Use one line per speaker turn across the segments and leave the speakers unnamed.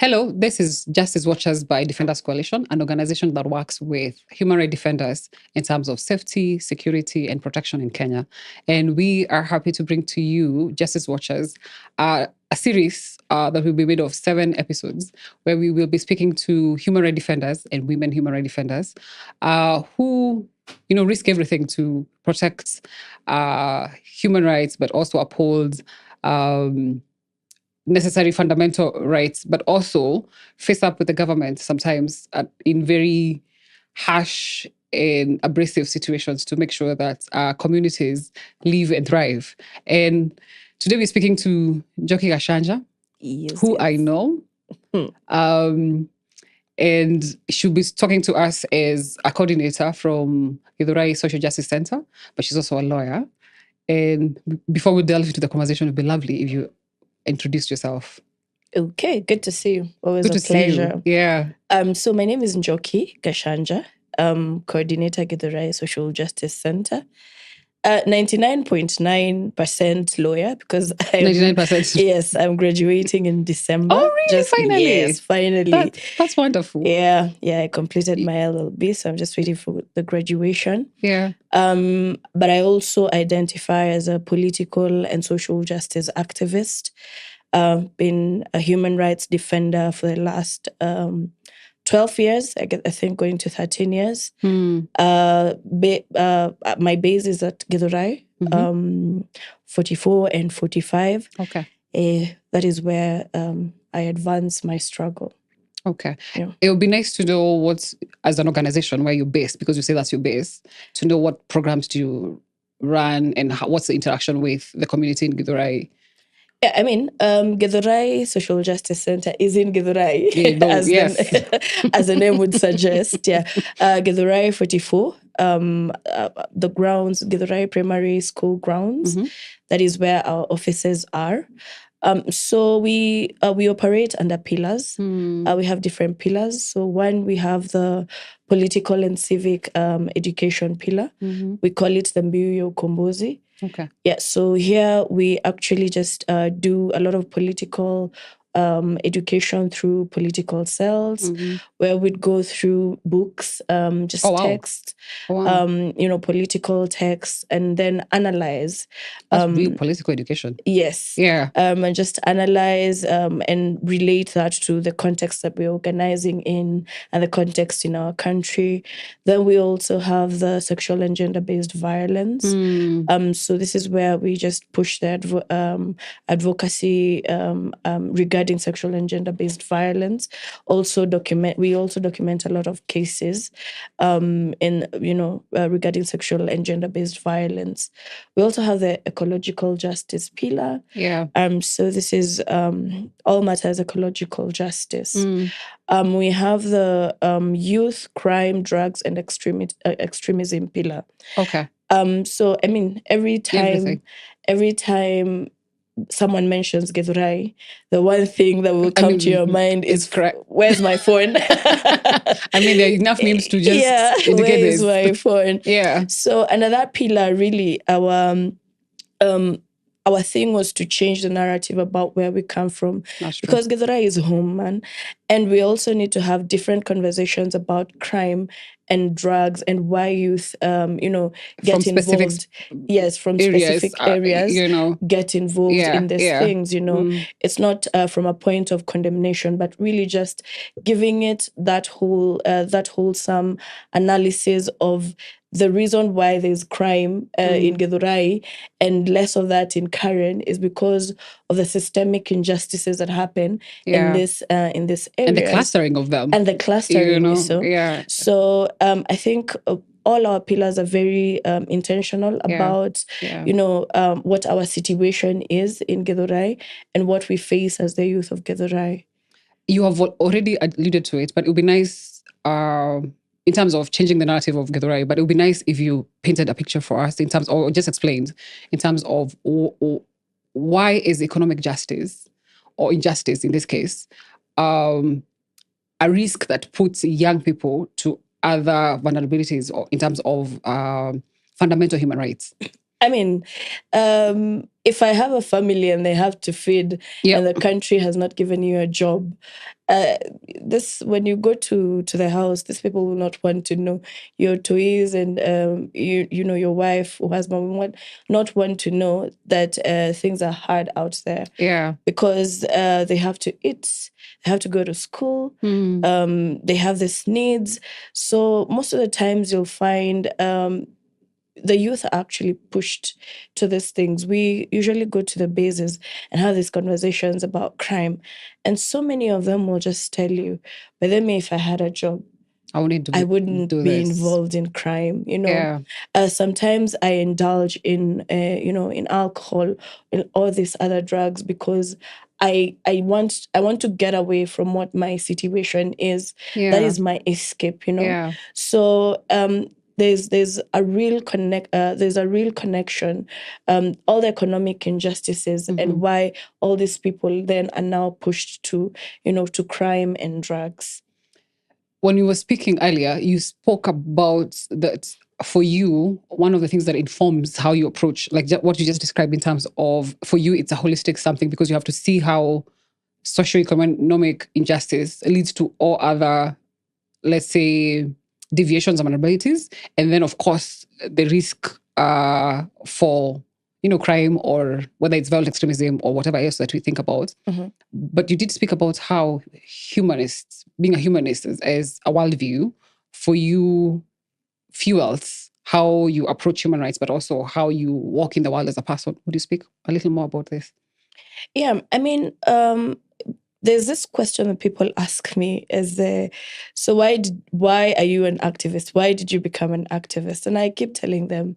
Hello, this is Justice Watchers by Defenders Coalition, an organization that works with human rights defenders in terms of safety, security, and protection in Kenya. And we are happy to bring to you, Justice Watchers, a series that will be made of 7 episodes, where we will be speaking to human rights defenders and women human rights defenders who risk everything to protect human rights, but also uphold necessary fundamental rights, but also face up with the government sometimes in very harsh and abrasive situations to make sure that communities live and thrive. And today we're speaking to Njoki Gachanja, who I know. And she'll be talking to us as a coordinator from Githurai Social Justice Centre, but she's also a lawyer. And before we delve into the conversation, it would be lovely if you introduce yourself.
Okay, good to see you. Always
Good
a
to see
pleasure.
you. Yeah.
So my name is Njoki Gachanja, coordinator Githurai Social Justice Centre. 99.9% lawyer because
99%.
Yes, I'm graduating in December.
Oh, really? Finally?
Yes, finally.
That's wonderful.
Yeah, I completed my LLB, so I'm just waiting for the graduation.
Yeah.
But I also identify as a political and social justice activist. Been a human rights defender for the last 12 years, I think going to 13 years. My base is at Githurai, 44 and 45.
Okay.
That is where I advance my struggle.
Okay.
Yeah.
It would be nice to know what's, as an organization, where you're based, because you say that's your base, to know what programs do you run and what's the interaction with the community in Githurai.
Yeah, I mean, Githurai Social Justice Centre is in Githurai, as the name would suggest. Yeah, Githurai 44, the grounds, Githurai Primary School grounds. That is where our offices are. So we operate under pillars. We have different pillars. So one, we have the political and civic education pillar. We call it the Mbiu Kombozi.
Okay.
Yeah, so here we actually just do a lot of political education through political cells, where we'd go through books, text, political text, and then analyze.
That's real political education.
Yes.
Yeah.
And just analyze and relate that to the context that we're organizing in and the context in our country. Then we also have the sexual and gender-based violence. So this is where we just push the advocacy regarding sexual and gender-based violence. We also document a lot of cases regarding sexual and gender-based violence. We also have the ecological justice pillar.
Yeah.
So this is all matters ecological justice. We have the youth, crime, drugs, and extremism pillar.
Okay.
So I mean, every time someone mentions Githurai, the one thing that will come to your mind is where's my phone?
I mean, there are enough names to just indicate
where
this.
is my phone?
Yeah.
So under that pillar, really, our thing was to change the narrative about where we come from. Because Githurai is home, man. And we also need to have different conversations about crime and drugs and why youth, get involved. From specific areas, get involved in these things, It's not from a point of condemnation, but really just giving it that wholesome analysis of the reason why there's crime in Githurai and less of that in Karen is because of the systemic injustices that happen in this area.
And the clustering of them.
And the clustering. So I think all our pillars are very intentional about, what our situation is in Githurai and what we face as the youth of Githurai.
You have already alluded to it, but it would be nice in terms of changing the narrative of Githurai, but it would be nice if you painted a picture for us or just explained in terms of why is economic justice or injustice in this case a risk that puts young people to other vulnerabilities or in terms of fundamental human rights.
I mean, if I have a family and they have to feed and the country has not given you a job, this when you go to the house, these people will not want to know your toys, and you know, your wife or husband will not want to know that things are hard out there.
Yeah.
Because they have to eat, they have to go to school, they have these needs. So most of the times you'll find the youth are actually pushed to these things. We usually go to the bases and have these conversations about crime. And so many of them will just tell you, but then if I had a job, I wouldn't be involved in crime, you know.
Yeah.
Sometimes I indulge in, you know, in alcohol, in all these other drugs, because I want to get away from what my situation is.
Yeah.
That is my escape, you know.
Yeah.
So there's a real connection. All the economic injustices and why all these people then are now pushed to, you know, to crime and drugs.
When you were speaking earlier, you spoke about that for you, one of the things that informs how you approach, like what you just described in terms of, for you, it's a holistic something, because you have to see how socioeconomic injustice leads to all other, let's say, deviations and vulnerabilities. And then, of course, the risk for, you know, crime, or whether it's violent extremism or whatever else that we think about. But you did speak about how humanists, being a humanist as a worldview, for you fuels how you approach human rights, but also how you walk in the world as a person. Would you speak a little more about this?
Yeah, I mean, there's this question that people ask me so why are you an activist? Why did you become an activist? And I keep telling them,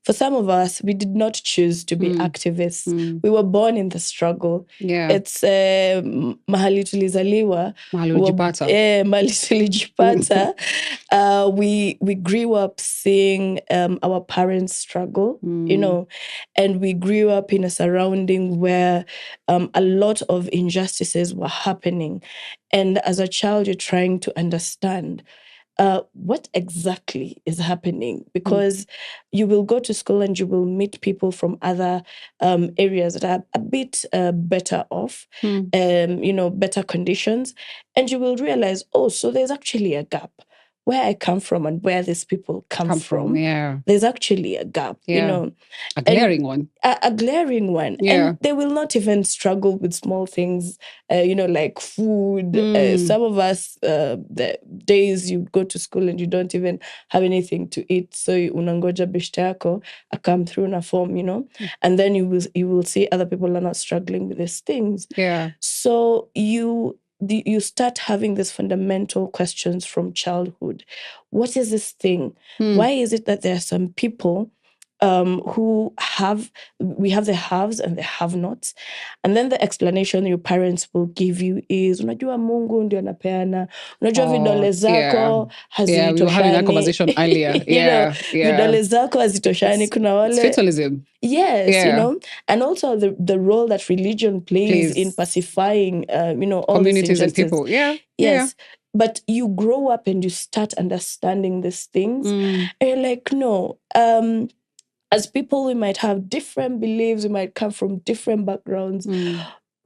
for some of us, we did not choose to be activists. We were born in the struggle.
Yeah.
It's mahali tulizaliwa. Mahali tulijipata. We grew up seeing our parents struggle, you know, and we grew up in a surrounding where a lot of injustices were happening. And as a child, you're trying to understand what exactly is happening, because you will go to school and you will meet people from other areas that are a bit better off, you know, better conditions. And you will realize, oh, so there's actually a gap. Where I come from and where these people come from, there's actually a gap, you know.
A glaring one.
A glaring one.
Yeah.
And they will not even struggle with small things, you know, like food. Some of us, the days you go to school and you don't even have anything to eat. So unangoja beshte yako come through na form, you know. And then you will see other people are not struggling with these things.
Yeah.
So you start having these fundamental questions from childhood. What is this thing? Why is it that there are some people we have the haves and the have-nots, and then the explanation your parents will give you is, unajua Mungu ndio anapeana, unajua vidole zako hazitoshani.
Yeah, we were having that conversation earlier.
You know, vidole zako hazitoshani. Kuna wale,
it's fatalism.
Yes, you know, and also the role that religion plays in pacifying, you know, all
communities and people.
Yes. Yeah. But you grow up and you start understanding these things, and you're like, no, as people, we might have different beliefs, we might come from different backgrounds,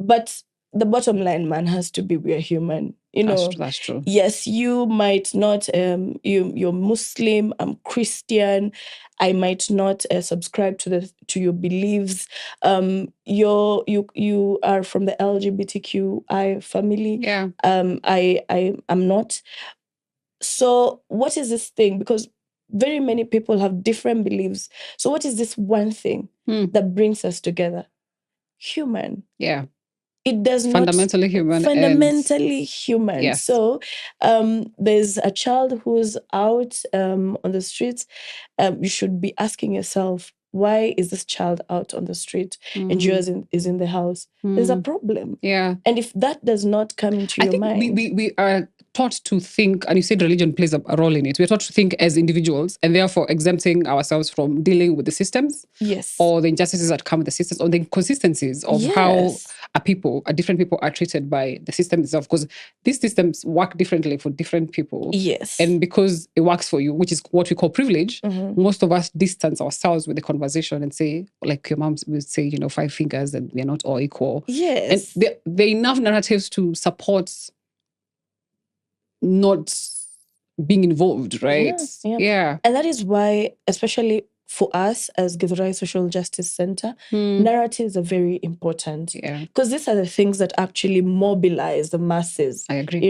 but the bottom line, man, has to be we're human. You know,
that's true.
Yes, you might not. You're Muslim. I'm Christian. I might not subscribe to your beliefs. You are from the LGBTQI family.
Yeah.
I'm not. So what is this thing? Because very many people have different beliefs. So what is this one thing that brings us together? Human.
Yeah.
It does
fundamentally
not...
human.
Fundamentally human.
Yes.
So there's a child who's out on the streets. You should be asking yourself, why is this child out on the street and yours is in the house? There's a problem.
Yeah.
And if that does not come into your mind...
we are taught to think, and you said religion plays a role in it. We're taught to think as individuals, and therefore exempting ourselves from dealing with the systems.
Yes.
Or the injustices that come with the systems, or the inconsistencies of how different people are treated by the system itself. Because these systems work differently for different people.
Yes.
And because it works for you, which is what we call privilege, most of us distance ourselves with the conversation and say, like your mom would say, you know, 5 fingers and we're not all equal.
Yes.
And there are enough narratives to support not being involved, right?
Yeah. And that is why, especially for us as Githurai Social Justice Centre, narratives are very important. Because these are the things that actually mobilize the masses.
I agree.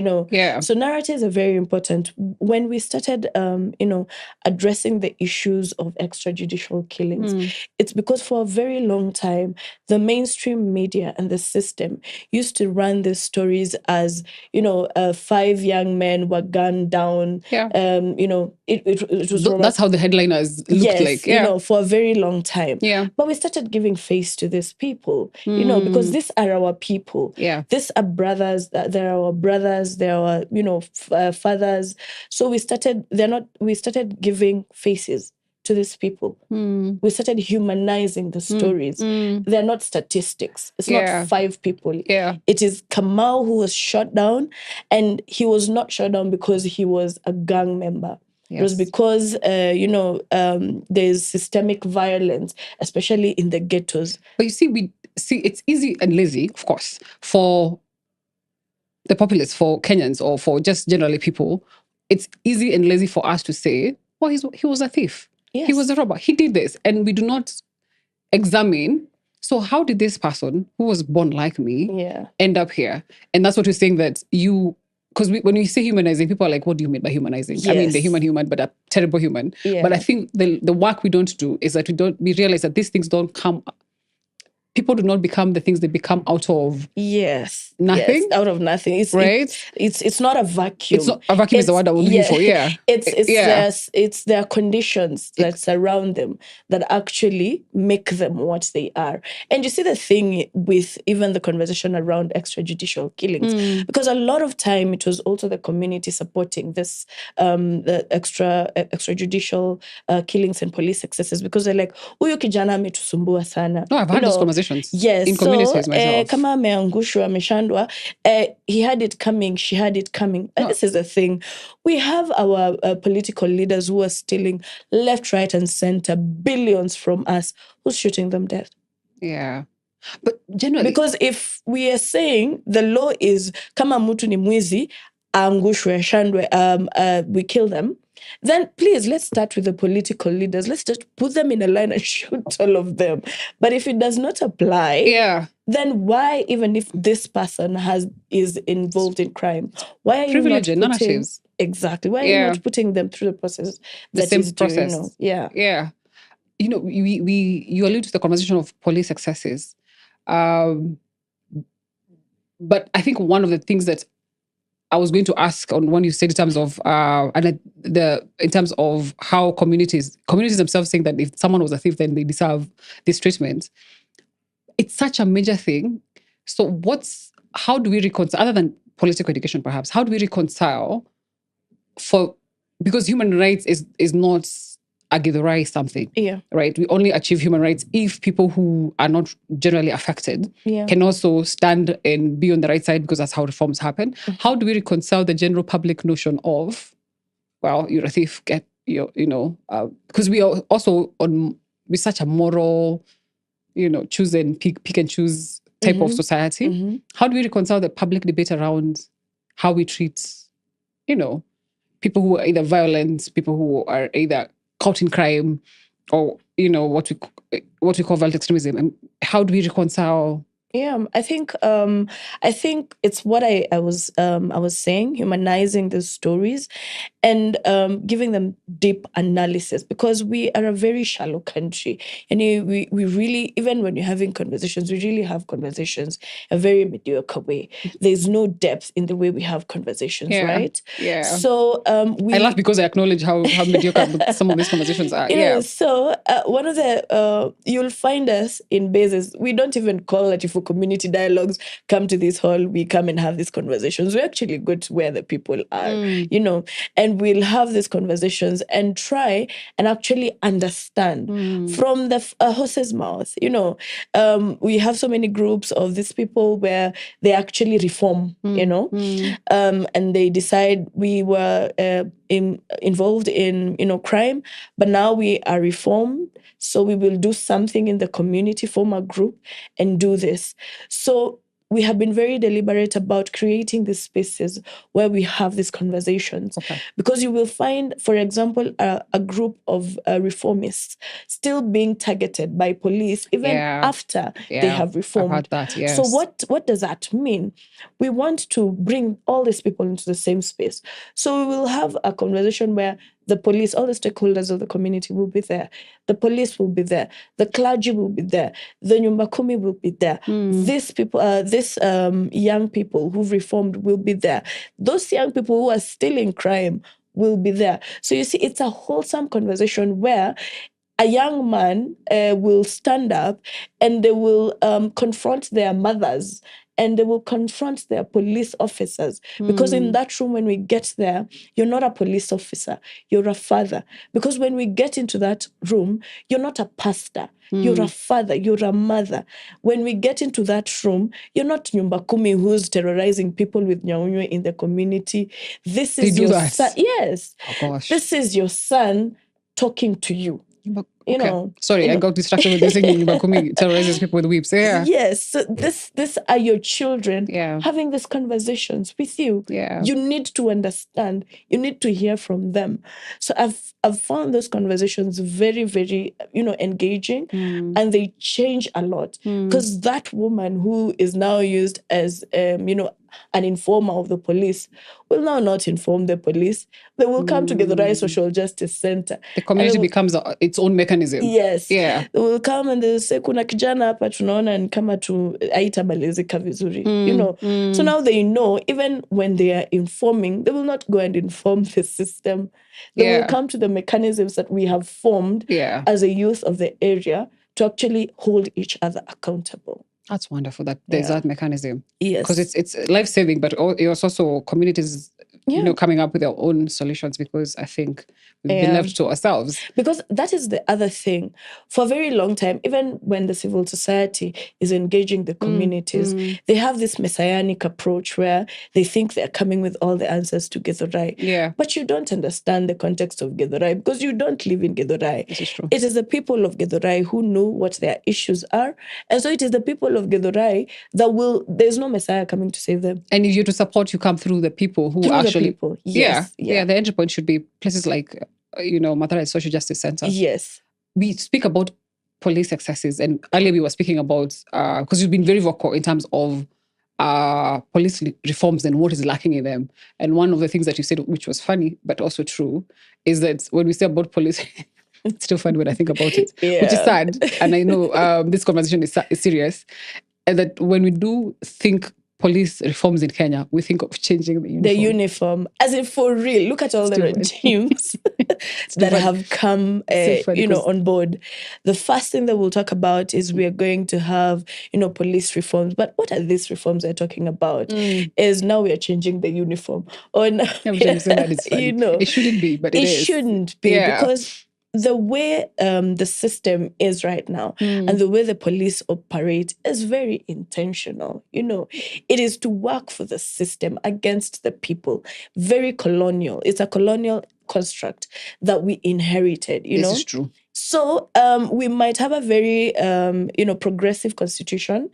So narratives are very important. When we started, addressing the issues of extrajudicial killings, it's because for a very long time, the mainstream media and the system used to run these stories as, 5 young men were gunned down. It was
that's how the headliners looked like.
For a very long time. But we started giving face to these people, because these are our people. These are brothers. They're our brothers. They're our, fathers. So we started giving faces to these people. We started humanizing the stories. They're not statistics. It's not 5 people. It is Kamau who was shot down, and he was not shot down because he was a gang member. It was because, there's systemic violence, especially in the ghettos.
But you see, it's easy and lazy, of course, for the populace, for Kenyans, or for just generally people. It's easy and lazy for us to say, well, he was a thief. He was a robber. He did this. And we do not examine, so how did this person who was born like me end up here? And that's what we're saying, that because when we say humanizing, people are like, what do you mean by humanizing? I mean, the human, but a terrible human. But I think the work we don't do is that we realize that these things don't come. People do not become the things they become out of nothing.
Out of nothing. It's not a vacuum.
It's not a vacuum. Is the word I was looking for.
It's their conditions that surround them that actually make them what they are. And you see the thing with even the conversation around extrajudicial killings, because a lot of time it was also the community supporting this the extrajudicial killings and police excesses, because they're like, huyu kijana ametusumbua sana.
No, I've had those conversations.
Yes,
in communities myself.
Kama ameangushwa, ameshandwa, he had it coming, she had it coming. And this is the thing. We have our political leaders who are stealing left, right, and center billions from us. Who's shooting them dead?
Yeah. But generally...
Because if we are saying the law is, kama mtu ni mwizi, angushwe, shandwe, we kill them, then please, let's start with the political leaders. Let's just put them in a line and shoot all of them. But if it does not apply, then why, even if this person is involved in crime, why are you not putting... Exactly. Why are you not putting them through the process?
The same process. Yeah. You allude to the conversation of police excesses. But I think one of the things that I was going to ask on when you said in terms of in terms of how communities themselves saying that if someone was a thief, then they deserve this treatment. It's such a major thing. So how do we reconcile, other than political education perhaps, how do we reconcile because human rights is not a Githurai something, right? We only achieve human rights if people who are not generally affected can also stand and be on the right side, because that's how reforms happen. How do we reconcile the general public notion of, well, you're a thief, because we are also with such a moral, choose and pick and choose type of society. How do we reconcile the public debate around how we treat, people who are either violent, people who are either caught in crime, or what we call violent extremism, and how do we reconcile?
I think it's what I was saying, humanizing these stories and giving them deep analysis, because we are a very shallow country, and we really, even when you're having conversations, we really have conversations a very mediocre way. There's no depth in the way we have conversations, right? So
I laugh because I acknowledge how mediocre some of these conversations are.
So one of the you'll find us in bases, we don't even call it for community dialogues, come to this hall, we come and have these conversations. We actually go to where the people are, and we'll have these conversations and try and actually understand from the horse's mouth. We have so many groups of these people where they actually reform, and they decide we were involved in crime, but now we are reformed, so we will do something in the community, form a group and do this. So we have been very deliberate about creating these spaces where we have these conversations. Because you will find, for example, a group of reformists still being targeted by police even after they have reformed.
I've heard that, yes.
So what does that mean? We want to bring all these people into the same space. So we will have a conversation where the police, all the stakeholders of the community will be there. The police will be there. The clergy will be there. The Nyumba Kumi will be there. These people, young people who've reformed will be there. Those young people who are still in crime will be there. So you see, it's a wholesome conversation where a young man will stand up and they will confront their mothers and they will confront their police officers. Because in that room, when we get there, you're not a police officer, you're a father. Because when we get into that room, you're not a pastor, you're a father, you're a mother. When we get into that room, you're not Nyumba Kumi who's terrorizing people with Nyaunyo in the community. This is your son. Yes.
Oh, gosh.
This is your son talking to you. You know,
sorry, I got distracted with this thing. Nyumba Kumi terrorizes people with whips. Yeah.
Yes. So this are your children having these conversations with you.
Yeah.
You need to understand. You need to hear from them. So I've found those conversations very, very, engaging, and they change a lot. Because that woman who is now used as an informer of the police will now not inform the police. They will come to Githurai Social Justice Centre.
The community becomes its own mechanism.
Yes.
Yeah.
They will come and they'll say, kuna kijana hapa tunaona ni kama tu haitamalizika vizuri. So now they know, even when they are informing, they will not go and inform the system. They will come to the mechanisms that we have formed as a youth of the area to actually hold each other accountable.
That's wonderful that there's that mechanism.
Yes.
Because it's life-saving, but it's also communities, coming up with their own solutions, because I think we've been left to ourselves.
Because that is the other thing. For a very long time, even when the civil society is engaging the communities, they have this messianic approach where they think they're coming with all the answers to Githurai.
Yeah.
But you don't understand the context of Githurai because you don't live in Githurai.
This is true.
It is the people of Githurai who know what their issues are. And so it is the people of Githurai that there's no Messiah coming to save them.
And if you're to support, you come through the people who actually...
the people. Yes.
Yeah. The entry point should be places like, Githurai Social Justice Centre.
Yes.
We speak about police excesses, and earlier we were speaking about, because you've been very vocal in terms of police reforms and what is lacking in them. And one of the things that you said, which was funny, but also true, is that when we say about police... It's still funny when I think about it, which is sad. And I know this conversation is serious. And that when we do think police reforms in Kenya, we think of changing the uniform.
The uniform. As in, for real, look at all the regimes that have come on board. The first thing that we'll talk about is we are going to have, police reforms. But what are these reforms they're talking about? Is now we are changing the uniform. Or now,
it shouldn't be, but it is.
It shouldn't be, because the way the system is right now and the way the police operate is very intentional. It is to work for the system against the people. Very colonial. It's a colonial construct that we inherited,
This is true.
So we might have a very, progressive constitution,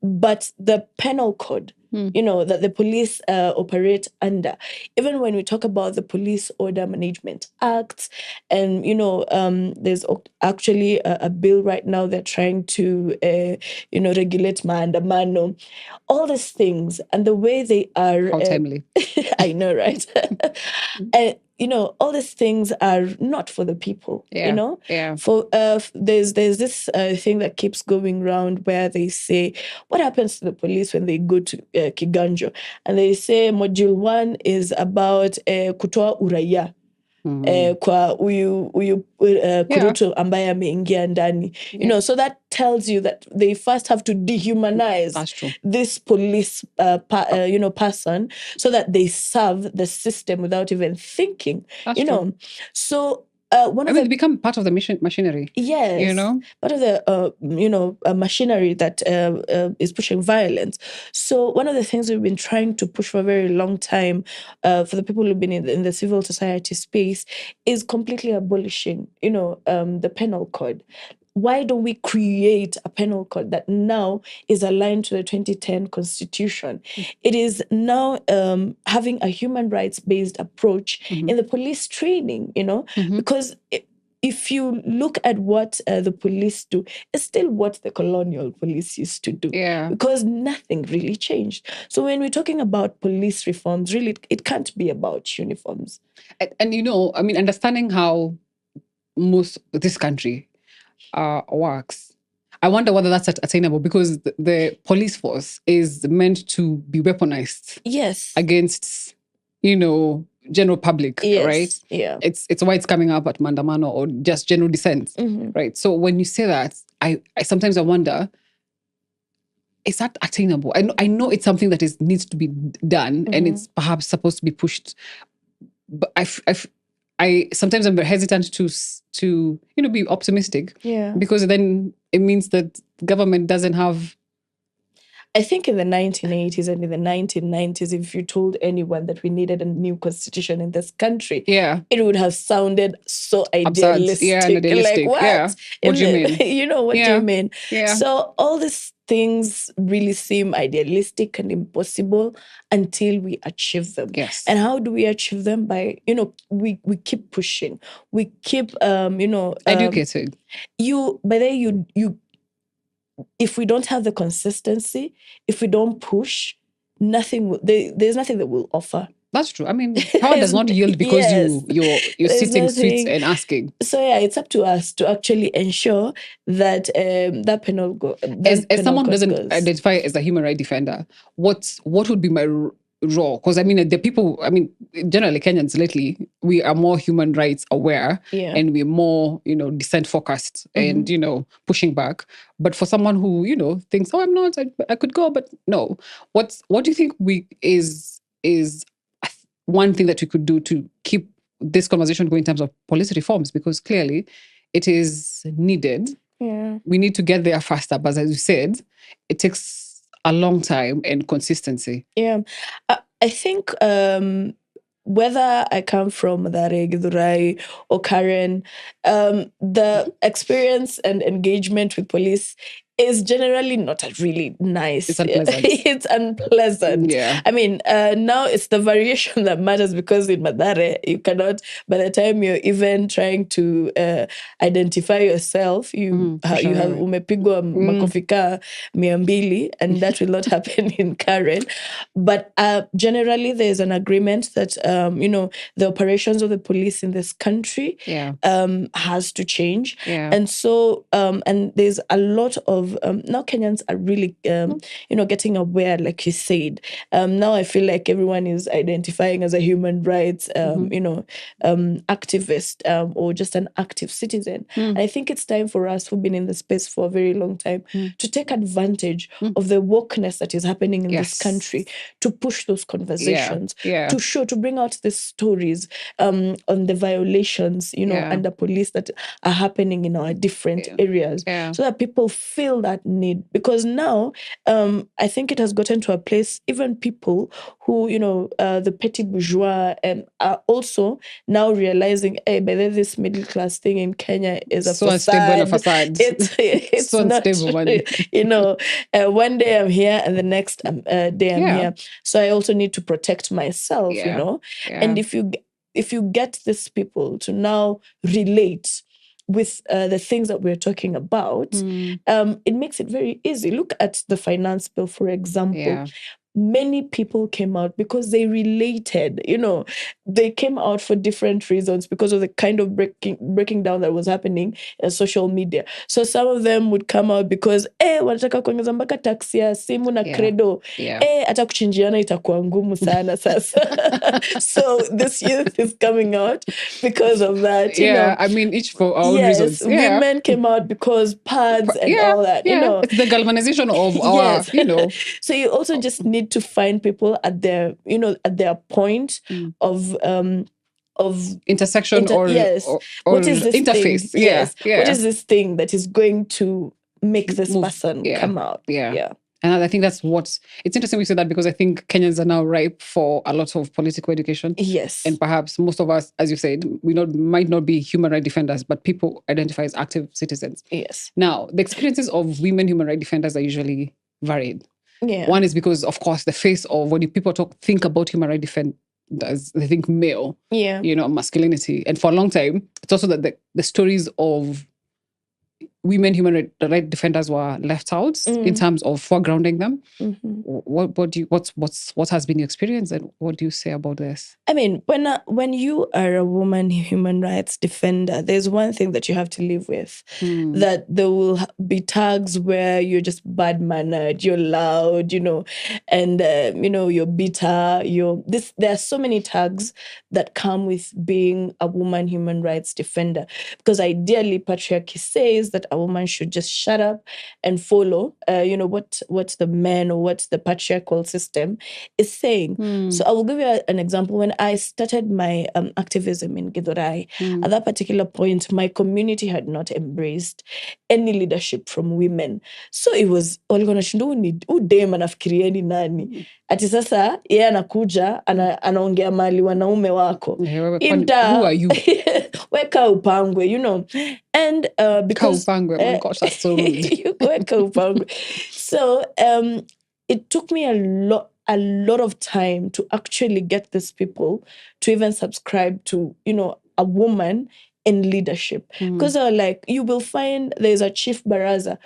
but the penal code, that the police operate under, even when we talk about the Police Order Management Act, and, there's actually a bill right now they're trying to, regulate maandamano, all these things, and the way they are...
How timely.
I know, right? And, all these things are not for the people,
Yeah.
For there's this thing that keeps going around where they say, what happens to the police when they go to Kiganjo? And they say module 1 is about kutoa uraia. Kwa huyu kurutu ambaye ameingia ndani. So that tells you that they first have to dehumanize this police person so that they serve the system without even thinking.
That's true.
So
they become part of the machinery.
Yes. Part of the, machinery that is pushing violence. So one of the things we've been trying to push for a very long time for the people who've been in the civil society space is completely abolishing, the penal code. why don't we create a penal code that now is aligned to the 2010 Constitution? It is now having a human rights-based approach in the police training, because if you look at what the police do, it's still what the colonial police used to do.
Yeah.
Because nothing really changed. So when we're talking about police reforms, really, it can't be about uniforms.
And understanding how most of this country works, I wonder whether that's attainable, because the police force is meant to be weaponized.
Yes.
Against, general public,
yes.
right?
Yeah.
It's why it's coming up at Mandamano or just general dissent, right? So when you say that, I sometimes I wonder, is that attainable? I know it's something that needs to be done, and it's perhaps supposed to be pushed, but I sometimes I'm very hesitant to be optimistic, because then it means that government doesn't have.
I think in the 1980s and in the 1990s, if you told anyone that we needed a new constitution in this country, it would have sounded so idealistic.
Yeah, idealistic.
Like, what?
Yeah. What do you mean?
What do you mean?
Yeah.
So all these things really seem idealistic and impossible until we achieve them.
Yes.
And how do we achieve them? By, we keep pushing. We keep,
educating.
If we don't have the consistency, if we don't push, there's nothing that will offer.
That's true. I mean, power does not yield because you're sitting streets and asking.
So it's up to us to actually ensure that that penal code.
As someone who doesn't identify as a human rights defender, what would be my role? Because the people, generally Kenyans lately, we are more human rights aware, and we're more, dissent focused and, pushing back. But for someone who, thinks, oh, I'm not, I could go, but no. What do you think is one thing that we could do to keep this conversation going in terms of police reforms? Because clearly it is needed.
Yeah.
We need to get there faster. But as you said, it takes a long time and consistency.
Yeah. I think whether I come from Madare, Githurai or Karen, the experience and engagement with police is generally not really nice.
It's unpleasant.
It's unpleasant.
Yeah.
Now it's the variation that matters, because in Madare, you cannot, by the time you're even trying to identify yourself, you have umepigwa makofika 200, and that will not happen in Karen. But generally, there's an agreement that, the operations of the police in this country has to change.
Yeah.
And so, and there's a lot of, now Kenyans are really, getting aware, like you said. Now I feel like everyone is identifying as a human rights, activist, or just an active citizen. And I think it's time for us who've been in the space for a very long time to take advantage of the wokeness that is happening in this country, to push those conversations, to bring out the stories on the violations, under police that are happening in our different areas, so that people feel that need. Because now, I think it has gotten to a place, even people who, the petty bourgeois, are also now realizing, hey, but this middle class thing in Kenya is a
facade.
It's so
not
unstable. One day I'm here and the next day I'm here. So I also need to protect myself, And if you get these people to now relate with the things that we're talking about, it makes it very easy. Look at the finance bill, for example.
Yeah.
Many people came out because they related, they came out for different reasons because of the kind of breaking down that was happening in social media. So some of them would come out because, wanataka kuongeza mpaka tax ya simu na credo. Hata kuchinjiana itakuwa ngumu sana sasa. So this youth is coming out because of that.
Each for our own reasons.
Women came out because pads and all that.
It's the galvanization of our,
So you also just need to find people at their point of
intersection or
what is this
interface
thing? What is this thing that is going to make this person come out?
And I think that's it's interesting we say that, because I think Kenyans are now ripe for a lot of political education.
Yes.
And perhaps most of us, as you said, might not be human rights defenders, but people identify as active citizens.
Yes.
Now, the experiences of women human rights defenders are usually varied.
Yeah.
One is because, of course, the face of when people think about human rights defenders, they think male,
yeah,
masculinity. And for a long time, it's also that the stories of women human rights defenders were left out in terms of foregrounding them.
Mm-hmm.
What has been your experience, and what do you say about this?
I mean, when you are a woman human rights defender, there's one thing that you have to live with, that there will be tags where you're just bad mannered, you're loud, and you're bitter. There are so many tags that come with being a woman human rights defender, because ideally patriarchy says that a woman should just shut up and follow, what the men or what the patriarchal system is saying. So I will give you an example. When I started my activism in Githurai, at that particular point, my community had not embraced any leadership from women. So it was walikuwa nashinda udem anafikiria ni nani, ati sasa yeye anakuja anaongea mali wanaume wako.
Who are you?
Weka upangwe, and because
upangwe, oh my gosh, that's so rude.
Weka upangwe. So it took me a lot of time to actually get these people to even subscribe to, a woman in leadership. Because they were like, you will find there's a chief baraza.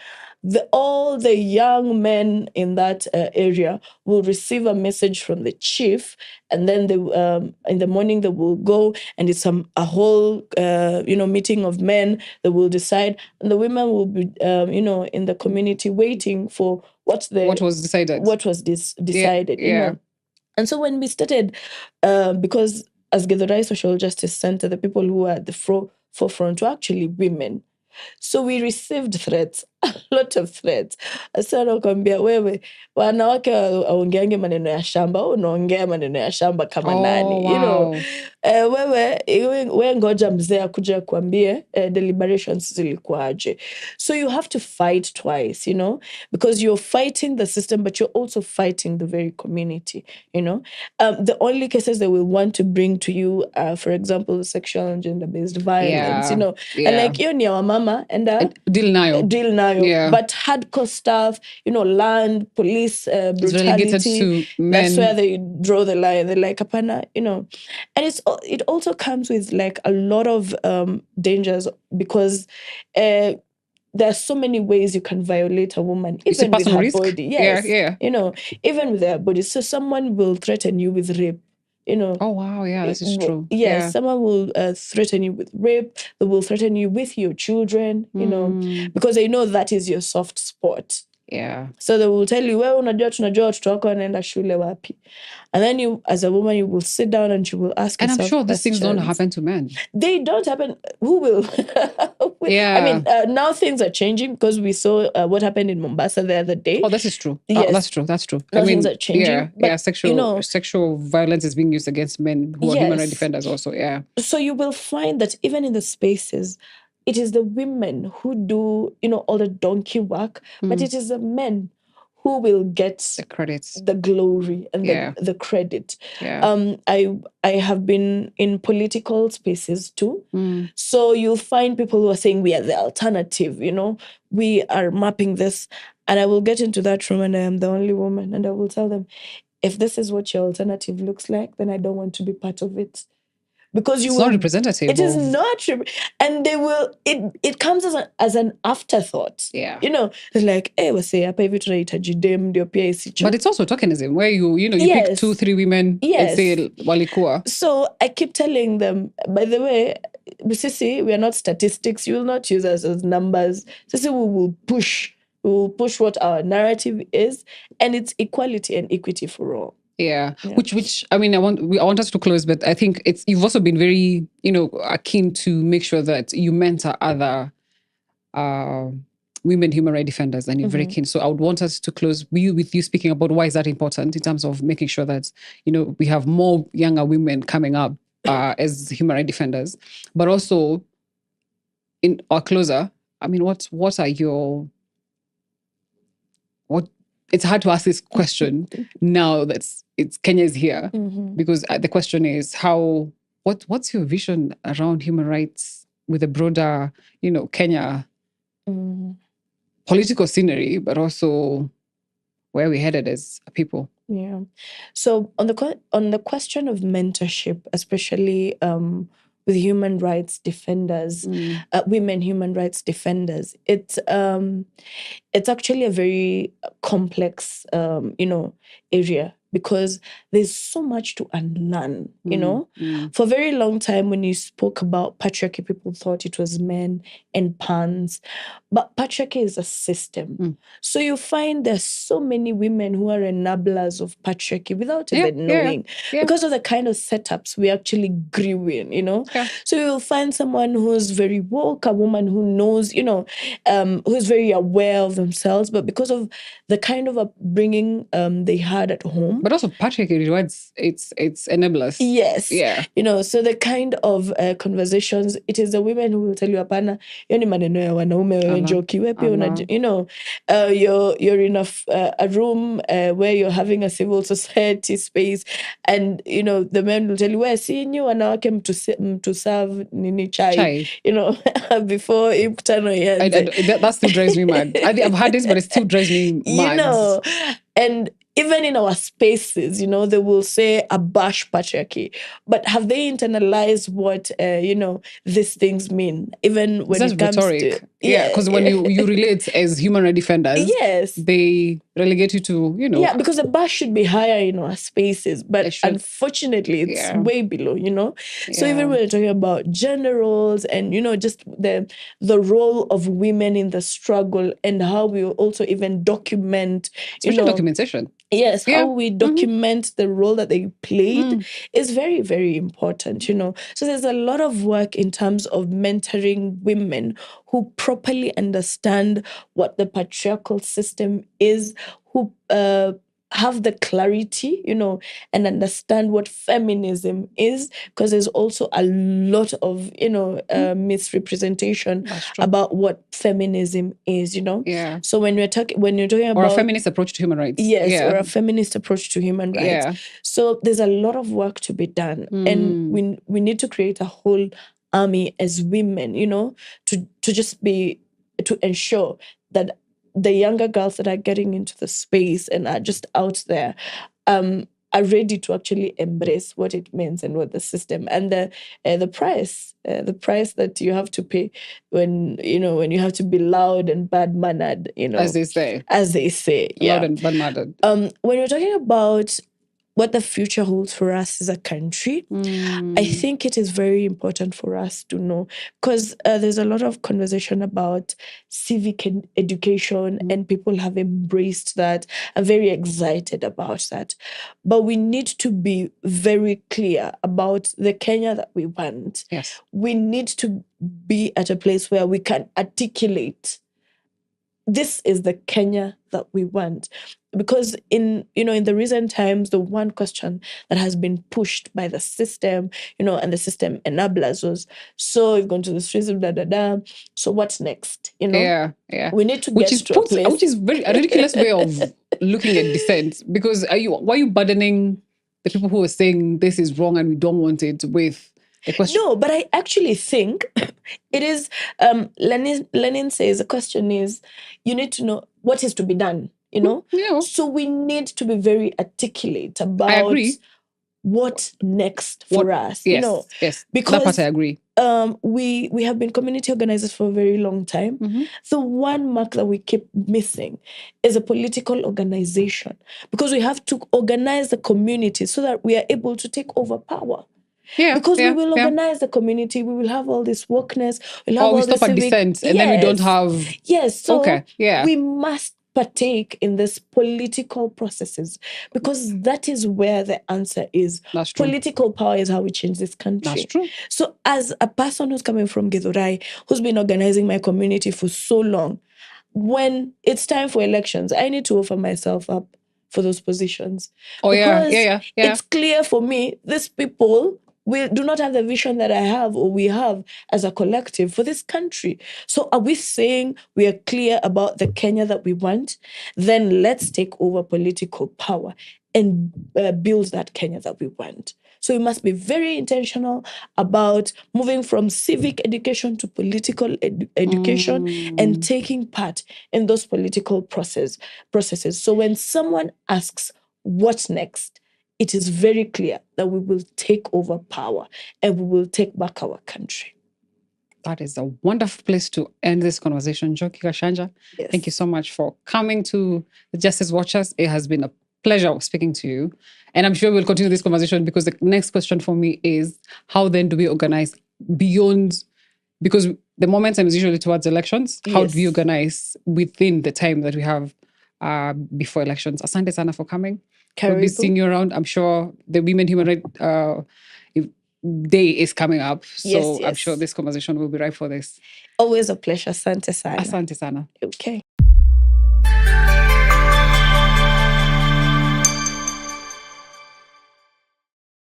All the young men in that area will receive a message from the chief, and then in the morning they will go, and it's a whole meeting of men that will decide, and the women will be in the community waiting for what was decided. What was decided,
yeah.
And so when we started, because as Githurai Social Justice Centre, the people who are at the forefront were actually women. So we received threats, a lot of threats. Sana kwambia wewe wanawake waongeange maneno ya shamba, unaongea maneno ya shamba kama nani.
Wow.
Wewe ngoja mzee akuja kuambie deliberations zilikuwaje. So you have to fight twice, because you're fighting the system, but you're also fighting the very community, The only cases they will want to bring to you are, for example, sexual and gender-based violence, and like hiyo ni ya wamama and
deal nayo. Yeah.
But hardcore stuff, land, police, brutality,
to men.
That's where they draw the line. They're like, apana, and it also comes with like a lot of dangers, because there are so many ways you can violate a woman, even with her body. Yes,
yeah.
Even with her body. So someone will threaten you with rape.
Oh wow, yeah, this is true.
Yes, someone will threaten you with rape. They will threaten you with your children, because they know that is your soft spot.
Yeah.
So they will tell you, well, tunajua watoto wako wanaenda shule wapi. And then you, as a woman, you will sit down and you will ask yourself.
And I'm sure these things don't happen to men.
They don't happen. Who will?
Yeah.
I mean, now things are changing, because we saw what happened in Mombasa the other day.
Oh, this is true.
Yes.
That's true.
Now things are changing.
Yeah, sexual violence is being used against men who are human rights defenders also, yeah.
So you will find that even in the spaces, it is the women who do, all the donkey work, but it is the men who will get
the credits,
the glory, and the credit.
Yeah.
I have been in political spaces too. So you'll find people who are saying we are the alternative, we are mapping this. And I will get into that room, and I am the only woman, and I will tell them, if this is what your alternative looks like, then I don't want to be part of it. Because
it's not representative.
It is not, and they will. It comes as an afterthought.
Yeah,
it's like, hey, wase hapa hivi tunahitaji dem ndio pia isicho.
But it's also tokenism, where you pick 2-3 women and say walikuwa.
So I keep telling them, by the way, Sisi, we are not statistics. You will not use us as numbers. Sisi, we will push what our narrative is, and it's equality and equity for all.
Yeah. Which I mean, I want us to close, but I think you've also been very, keen to make sure that you mentor other women human rights defenders, and you're very keen. So I would want us to close with you speaking about why is that important in terms of making sure that, we have more younger women coming up as human rights defenders, but also in our closer, I mean, what are your it's hard to ask this question now that Kenya is here, because the question is what's your vision around human rights with a broader, Kenya political scenery, but also where we're headed as a people.
Yeah. So on the question of mentorship, especially with human rights defenders, women human rights defenders, it's actually a very complex area, because there's so much to unlearn. For a very long time, when you spoke about patriarchy, people thought it was men and pans, but patriarchy is a system. So you find there's so many women who are enablers of patriarchy without even knowing, because of the kind of setups we actually grew in. So you'll find someone who's very woke, a woman who knows, who's very aware of themselves, but because of the kind of upbringing they had at home.
But also patriarchy rewards its enablers.
Yes.
Yeah.
So the kind of conversations, it is the women who will tell you, apana, yoni maneno ya wanaume wewe Njoki, wewe pia you're in a room where you're having a civil society space, and the men will tell you, wewe si nyi wanawake mtu serve nini chai. Before mkutano ianze.
That still drives me mad. I've had this, but it still drives me mad.
And even in our spaces, they will say abash patriarchy. But have they internalized what, these things mean? Even when it comes
rhetoric.
to...
Yeah, because when you relate as human rights defenders,
yes,
they relegate you to,
Yeah, because the bar should be higher in our spaces, but unfortunately, it's way below, So even when we're talking about gender roles and, just the role of women in the struggle, and how we also even document,
especially documentation.
Yes, how we document the role that they played is very, very important, So there's a lot of work in terms of mentoring women who properly understand what the patriarchal system is, who have the clarity, and understand what feminism is, because there's also a lot of, misrepresentation about what feminism is,
Yeah.
So when you're talking about...
Or a feminist approach to human rights.
Yes, or a feminist approach to human rights.
Yeah.
So there's a lot of work to be done. And we need to create a whole army as women, to just to ensure that the younger girls that are getting into the space and are just out there are ready to actually embrace what it means and what the system and the price that you have to pay when you have to be loud and bad mannered,
as they say,
loud
and bad mannered.
When you're talking about what the future holds for us as a country, I think it is very important for us to know, because there's a lot of conversation about civic education, and people have embraced that. I'm very excited about that. But we need to be very clear about the Kenya that we want.
Yes.
We need to be at a place where we can articulate, this is the Kenya that we want. Because in the recent times, the one question that has been pushed by the system, and the system enablers was, so you've gone to the streets of so what's next?
Yeah.
We need to get to a place.
Which is a ridiculous way of looking at dissent, because why are you burdening the people who are saying this is wrong and we don't want it with the question?
No, but I actually think it is, Lenin says the question is, you need to know what is to be done,
Yeah.
So we need to be very articulate about what next for us.
Yes, yes.
Because
that part I agree.
We have been community organizers for a very long time. The one mark that we keep missing is a political organization, because we have to organize the community so that we are able to take over power.
Yeah,
because we will organize the community, we will have all this wokeness, we'll have all
we
this
stop at dissent, and then we don't have...
Yes, so
we
must partake in these political processes, because that is where the answer is.
That's true.
Political power is how we change this country.
That's true.
So as a person who's coming from Githurai, who's been organizing my community for so long, when it's time for elections, I need to offer myself up for those positions.
Because
it's clear for me, these people we do not have the vision that I have or we have as a collective for this country. So are we saying we are clear about the Kenya that we want? Then let's take over political power and build that Kenya that we want. So we must be very intentional about moving from civic education to political education and taking part in those political processes. So when someone asks, what's next? It is very clear that we will take over power and we will take back our country.
That is a wonderful place to end this conversation. Njoki Gachanja,
Yes.
thank you so much for coming to the Justice Watchers. It has been a pleasure speaking to you. And I'm sure we'll continue this conversation because the next question for me is, how then do we organize beyond, because the momentum is usually towards elections. How
Yes.
do we organize within the time that we have before elections? Asante sana for coming. We'll be seeing you around. I'm sure the Women Human Rights Day is coming up. So
Yes.
I'm sure this conversation will be right for this.
Always a pleasure. Asante sana.
Asante sana.
Okay.